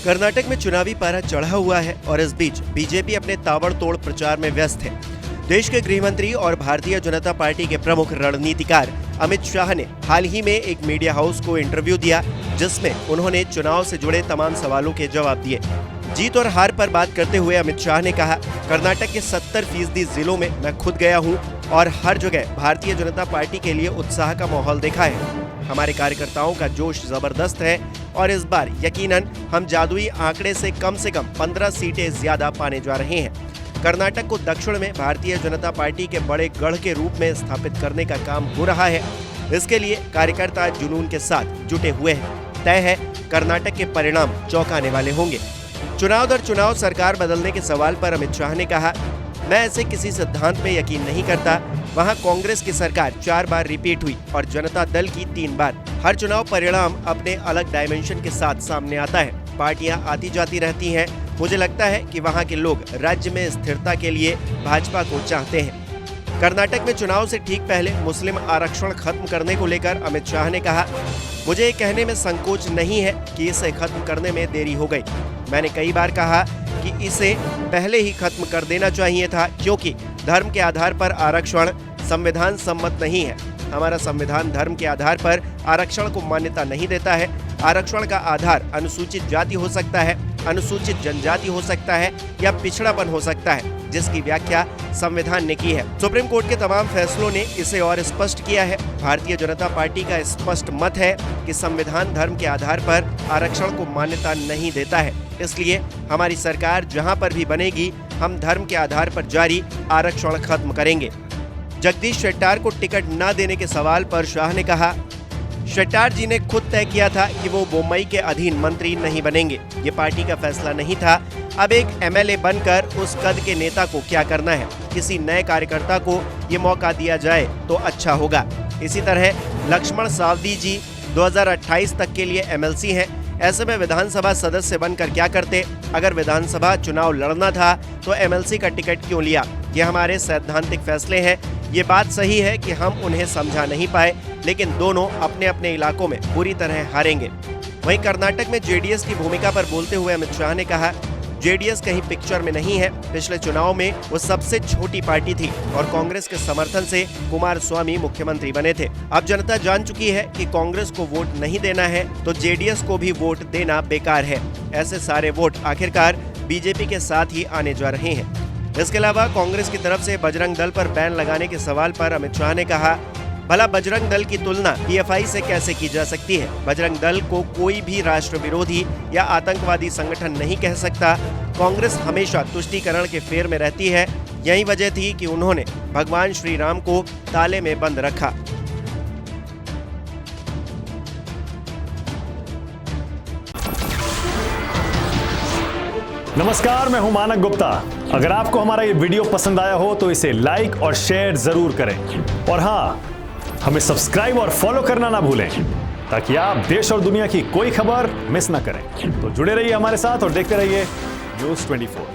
कर्नाटक में चुनावी पारा चढ़ा हुआ है और इस बीच बीजेपी अपने ताबड़तोड़ प्रचार में व्यस्त है। देश के गृह मंत्री और भारतीय जनता पार्टी के प्रमुख रणनीतिकार अमित शाह ने हाल ही में एक मीडिया हाउस को इंटरव्यू दिया, जिसमें उन्होंने चुनाव से जुड़े तमाम सवालों के जवाब दिए। जीत और हार पर बात करते हुए अमित शाह ने कहा, कर्नाटक के 70% जिलों में मैं खुद गया हूं और हर जगह भारतीय जनता पार्टी के लिए उत्साह का माहौल देखा है। हमारे कार्यकर्ताओं का जोश जबरदस्त है और इस बार यकीनन हम जादुई आंकड़े से कम 15 सीटें ज्यादा पाने जा रहे हैं। कर्नाटक को दक्षिण में भारतीय जनता पार्टी के बड़े गढ़ के रूप में स्थापित करने का काम हो रहा है। इसके लिए कार्यकर्ता जुनून के साथ जुटे हुए हैं। तय है, कर्नाटक के परिणाम चौंकाने वाले होंगे। चुनाव दर चुनाव सरकार बदलने के सवाल पर अमित शाह ने कहा, मैं ऐसे किसी सिद्धांत में यकीन नहीं करता। वहां कांग्रेस की सरकार 4 बार रिपीट हुई और जनता दल की 3 बार। हर चुनाव परिणाम अपने अलग डायमेंशन के साथ सामने आता है। पार्टियां आती जाती रहती हैं। मुझे लगता है कि वहां के लोग राज्य में स्थिरता के लिए भाजपा को चाहते हैं। कर्नाटक में चुनाव से ठीक पहले मुस्लिम आरक्षण खत्म करने को लेकर अमित शाह ने कहा, मुझे ये कहने में संकोच नहीं है कि इसे खत्म करने में देरी हो गई। मैंने कई बार कहा कि इसे पहले ही खत्म कर देना चाहिए था, क्योंकि धर्म के आधार पर आरक्षण संविधान सम्मत नहीं है। हमारा संविधान धर्म के आधार पर आरक्षण को मान्यता नहीं देता है। आरक्षण का आधार अनुसूचित जाति हो सकता है, अनुसूचित जनजाति हो सकता है या पिछड़ापन हो सकता है, जिसकी व्याख्या संविधान ने की है। सुप्रीम कोर्ट के तमाम फैसलों ने इसे और स्पष्ट किया है। भारतीय जनता पार्टी का स्पष्ट मत है कि संविधान धर्म के आधार पर आरक्षण को मान्यता नहीं देता है। इसलिए हमारी सरकार जहां पर भी बनेगी, हम धर्म के आधार पर जारी आरक्षण खत्म करेंगे। जगदीश शेट्टार को टिकट न देने के सवाल पर शाह ने कहा, शेट्टार जी ने खुद तय किया था कि वो बोम्मई के अधीन मंत्री नहीं बनेंगे। ये पार्टी का फैसला नहीं था। अब एक एमएलए बनकर उस कद के नेता को क्या करना है? किसी नए कार्यकर्ता को ये मौका दिया जाए तो अच्छा होगा। इसी तरह लक्ष्मण सावदी जी 2028 तक के लिए एमएलसी हैं। ऐसे में विधानसभा सदस्य बनकर क्या करते? अगर विधानसभा चुनाव लड़ना था तो एमएलसी का टिकट क्यों लिया? ये हमारे सैद्धांतिक फैसले हैं। ये बात सही है कि हम उन्हें समझा नहीं पाए, लेकिन दोनों अपने अपने इलाकों में बुरी तरह हारेंगे। वहीं कर्नाटक में जेडीएस की भूमिका पर बोलते हुए अमित शाह ने कहा, जेडीएस कहीं पिक्चर में नहीं है। पिछले चुनाव में वो सबसे छोटी पार्टी थी और कांग्रेस के समर्थन से कुमारस्वामी मुख्यमंत्री बने थे। अब जनता जान चुकी है कि कांग्रेस को वोट नहीं देना है तो जेडीएस को भी वोट देना बेकार है। ऐसे सारे वोट आखिरकार बीजेपी के साथ ही आने जा रहे हैं। इसके अलावा कांग्रेस की तरफ से बजरंग दल पर बैन लगाने के सवाल पर अमित शाह ने कहा, भला बजरंग दल की तुलना पीएफआई से कैसे की जा सकती है? बजरंग दल को कोई भी राष्ट्र विरोधी या आतंकवादी संगठन नहीं कह सकता। कांग्रेस हमेशा तुष्टीकरण के फेर में रहती है। यही वजह थी कि उन्होंने भगवान श्री राम को ताले में बंद रखा। नमस्कार, मैं हूं मानक गुप्ता। अगर आपको हमारा ये वीडियो पसंद आया हो तो इसे लाइक और शेयर जरूर करें और हाँ, हमें सब्सक्राइब और फॉलो करना ना भूलें, ताकि आप देश और दुनिया की कोई खबर मिस ना करें। तो जुड़े रहिए हमारे साथ और देखते रहिए न्यूज़ 24।